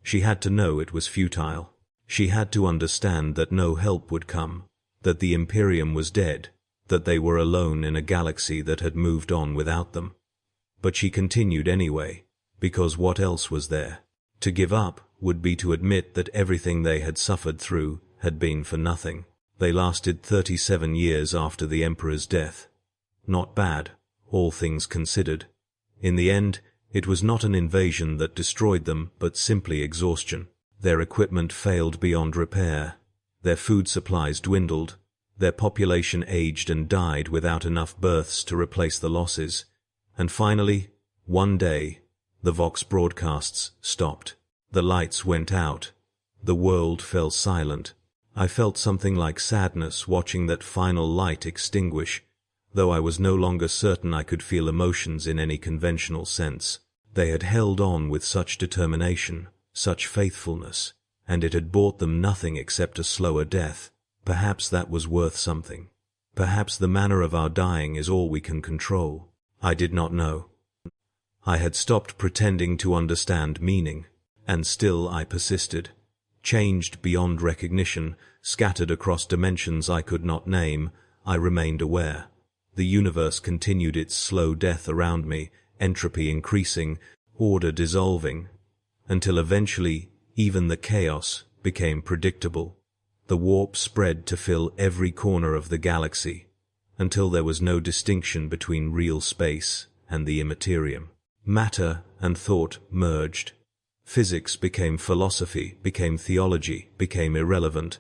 She had to know it was futile. She had to understand that no help would come, that the Imperium was dead, that they were alone in a galaxy that had moved on without them. But she continued anyway, because what else was there? To give up would be to admit that everything they had suffered through had been for nothing. They lasted 37 years after the Emperor's death. Not bad, all things considered. In the end, it was not an invasion that destroyed them, but simply exhaustion. Their equipment failed beyond repair. Their food supplies dwindled. Their population aged and died without enough births to replace the losses. And finally, one day, the Vox broadcasts stopped. The lights went out. The world fell silent. I felt something like sadness watching that final light extinguish, though I was no longer certain I could feel emotions in any conventional sense. They had held on with such determination, such faithfulness, and it had bought them nothing except a slower death. Perhaps that was worth something. Perhaps the manner of our dying is all we can control. I did not know. I had stopped pretending to understand meaning, and still I persisted. Changed beyond recognition, scattered across dimensions I could not name, I remained aware. The universe continued its slow death around me, entropy increasing, order dissolving, until eventually even the chaos became predictable. The warp spread to fill every corner of the galaxy, until there was no distinction between real space and the immaterium. Matter and thought merged. Physics became philosophy, became theology, became irrelevant.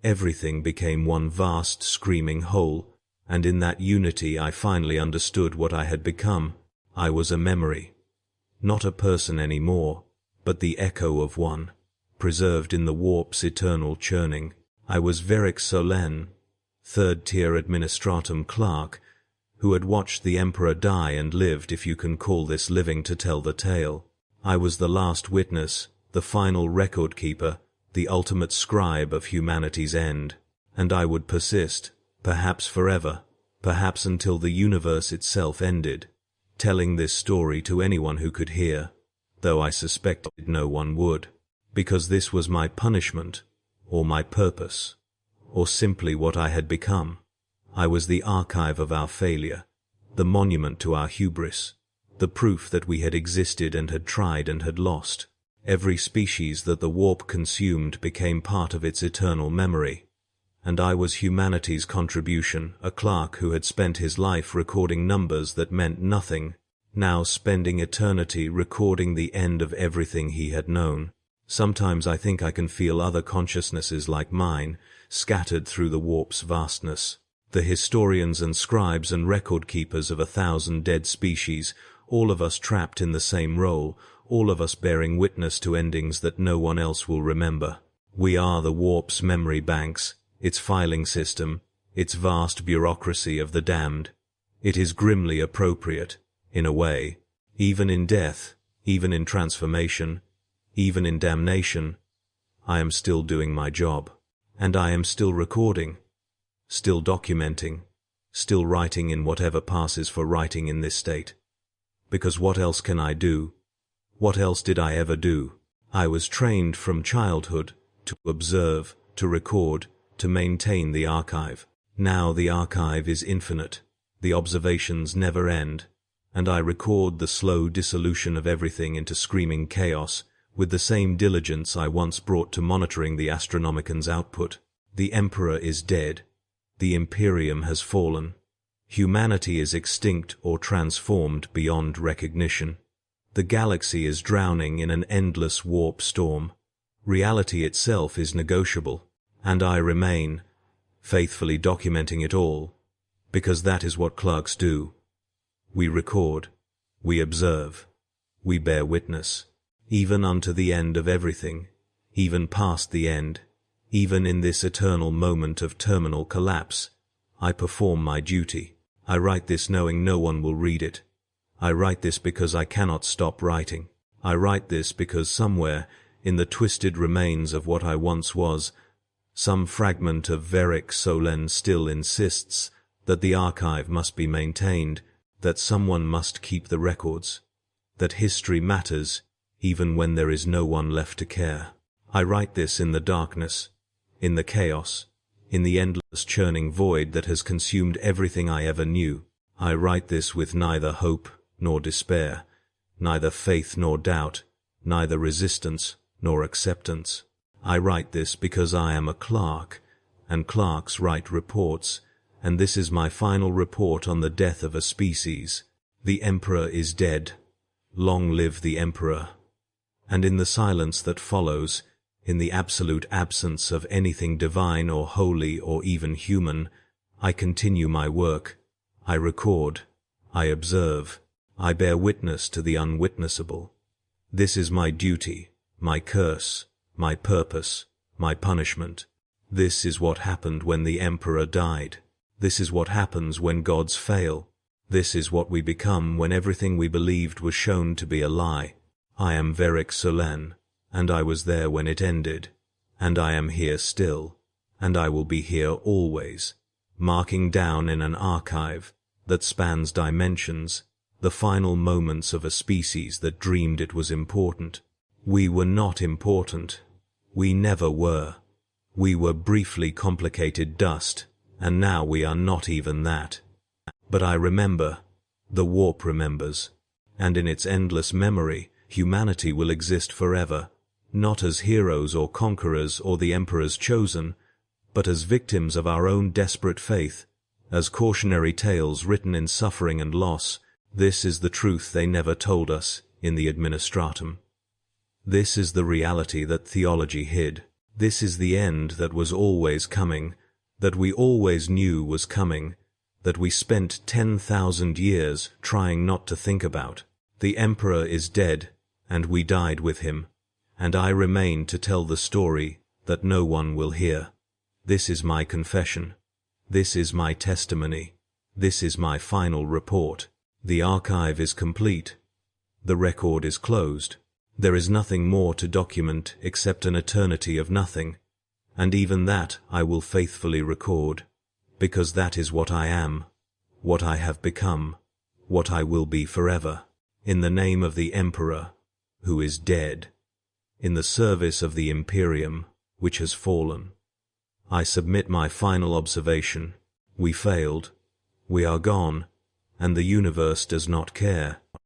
Everything became one vast screaming whole, and in that unity I finally understood what I had become. I was a memory. Not a person anymore, but the echo of one, preserved in the warp's eternal churning. I was Veric Solen, third-tier administratum clerk, who had watched the Emperor die and lived, if you can call this living, to tell the tale. I was the last witness, the final record-keeper, the ultimate scribe of humanity's end. And I would persist, perhaps forever, perhaps until the universe itself ended, telling this story to anyone who could hear, though I suspected no one would, because this was my punishment, or my purpose, or simply what I had become. I was the archive of our failure, the monument to our hubris, the proof that we had existed and had tried and had lost. Every species that the warp consumed became part of its eternal memory, and I was humanity's contribution, a clerk who had spent his life recording numbers that meant nothing, now spending eternity recording the end of everything he had known. Sometimes I think I can feel other consciousnesses like mine, scattered through the warp's vastness. The historians and scribes and record-keepers of 1,000 dead species, all of us trapped in the same role, all of us bearing witness to endings that no one else will remember. We are the warp's memory banks, its filing system, its vast bureaucracy of the damned. It is grimly appropriate, in a way. Even in death, even in transformation, even in damnation, I am still doing my job. And I am still recording, still documenting, still writing in whatever passes for writing in this state. Because what else can I do? What else did I ever do? I was trained from childhood to observe, to record, to maintain the archive. Now the archive is infinite. The observations never end, and I record the slow dissolution of everything into screaming chaos with the same diligence I once brought to monitoring the Astronomican's output. The Emperor is dead. The Imperium has fallen. Humanity is extinct or transformed beyond recognition. The galaxy is drowning in an endless warp storm. Reality itself is negotiable, and I remain, faithfully documenting it all, because that is what clerks do. We record, we observe, we bear witness, even unto the end of everything, even past the end, even in this eternal moment of terminal collapse. I perform my duty. I write this knowing no one will read it. I write this because I cannot stop writing. I write this because somewhere, in the twisted remains of what I once was, some fragment of Veric Solen still insists that the archive must be maintained, that someone must keep the records, that history matters even when there is no one left to care. I write this in the darkness, in the chaos, in the endless churning void that has consumed everything I ever knew. I write this with neither hope nor despair, neither faith nor doubt, neither resistance nor acceptance. I write this because I am a clerk, and clerks write reports, and this is my final report on the death of a species. The Emperor is dead. Long live the Emperor. And in the silence that follows, in the absolute absence of anything divine or holy or even human, I continue my work. I record. I observe. I bear witness to the unwitnessable. This is my duty, my curse, my purpose, my punishment. This is what happened when the Emperor died. This is what happens when gods fail. This is what we become when everything we believed was shown to be a lie. I am Veric Solen, and I was there when it ended, and I am here still, and I will be here always, marking down in an archive that spans dimensions the final moments of a species that dreamed it was important. We were not important. We never were. We were briefly complicated dust, and now we are not even that. But I remember, the warp remembers, and in its endless memory, humanity will exist forever, not as heroes or conquerors or the Emperor's chosen, but as victims of our own desperate faith, as cautionary tales written in suffering and loss. This is the truth they never told us in the administratum. This is the reality that theology hid. This is the end that was always coming, that we always knew was coming, that we spent 10,000 years trying not to think about. The Emperor is dead, and we died with him, and I remain to tell the story that no one will hear. This is my confession. This is my testimony. This is my final report. The archive is complete. The record is closed. There is nothing more to document except an eternity of nothing, and even that I will faithfully record, because that is what I am, what I have become, what I will be forever, in the name of the Emperor, who is dead, in the service of the Imperium, which has fallen. I submit my final observation. We failed. We are gone, and the universe does not care.